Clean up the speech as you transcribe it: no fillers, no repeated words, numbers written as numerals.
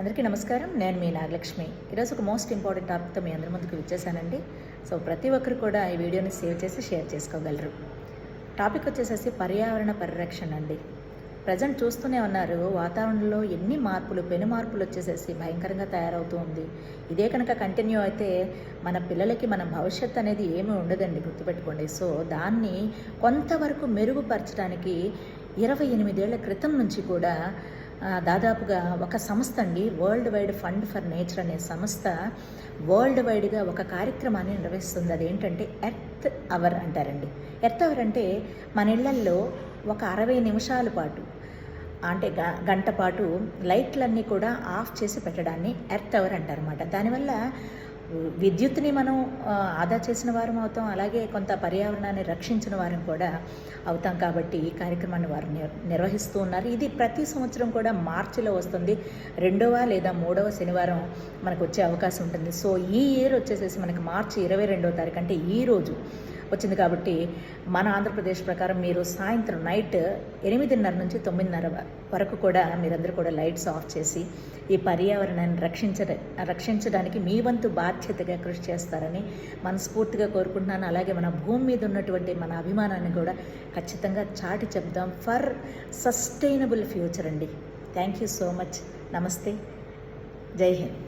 అందరికీ నమస్కారం. నేను మీ నాగలక్ష్మి. ఈరోజు ఒక మోస్ట్ ఇంపార్టెంట్ టాపిక్తో మీ అందరి ముందుకు వచ్చేసానండి. సో ప్రతి ఒక్కరు కూడా ఈ వీడియోని సేవ్ చేసి షేర్ చేసుకోగలరు. టాపిక్ వచ్చేసేసి పర్యావరణ పరిరక్షణ అండి. ప్రజెంట్ చూస్తూనే ఉన్నారు, వాతావరణంలో ఎన్ని మార్పులు, పెను మార్పులు వచ్చేసేసి భయంకరంగా తయారవుతూ ఉంది. ఇదే కనుక కంటిన్యూ అయితే మన పిల్లలకి మన భవిష్యత్తు అనేది ఏమీ ఉండదండి, గుర్తుపెట్టుకోండి. సో దాన్ని కొంతవరకు మెరుగుపరచడానికి 28 ఏళ్ల క్రితం నుంచి కూడా దాదాపుగా ఒక సంస్థ అండి, world wide fund for nature అనే సంస్థ వరల్డ్ వైడ్గా ఒక కార్యక్రమాన్ని నిర్వహిస్తుంది. అదేంటంటే ఎర్త్ అవర్ అంటారండి. ఎర్త్ అవర్ అంటే మన ఇళ్లల్లో ఒక 60 నిమిషాల పాటు, అంటే గంట పాటు లైట్లన్నీ కూడా ఆఫ్ చేసి పెట్టడాన్ని ఎర్త్ అవర్ అంటారన్నమాట. దానివల్ల విద్యుత్ని మనం ఆదా చేసిన వారం అవుతాం, అలాగే కొంత పర్యావరణాన్ని రక్షించిన వారం కూడా అవుతాం. కాబట్టి ఈ కార్యక్రమాన్ని వారు నిర్వహిస్తూ ఉన్నారు. ఇది ప్రతి సంవత్సరం కూడా మార్చిలో వస్తుంది. 2వ లేదా 3వ శనివారం మనకు వచ్చే అవకాశం ఉంటుంది. సో ఈ ఇయర్ వచ్చేసేసి మనకి మార్చి 22వ తారీఖు అంటే ఈ రోజు వచ్చింది. కాబట్టి మన ఆంధ్రప్రదేశ్ ప్రకారం మీరు సాయంత్రం నైట్ 8:30 నుంచి 9:30 వరకు కూడా మీరందరూ కూడా లైట్స్ ఆఫ్ చేసి ఈ పర్యావరణాన్ని రక్షించడానికి మీ వంతు బాధ్యతగా కృషి చేస్తారని మనస్ఫూర్తిగా కోరుకుంటున్నాను. అలాగే మన భూమి మీద ఉన్నటువంటి మన అభిమానాన్ని కూడా ఖచ్చితంగా చాటి చెప్దాం ఫర్ సస్టైనబుల్ ఫ్యూచర్ అండి. Thank you so much. నమస్తే. జై హింద్.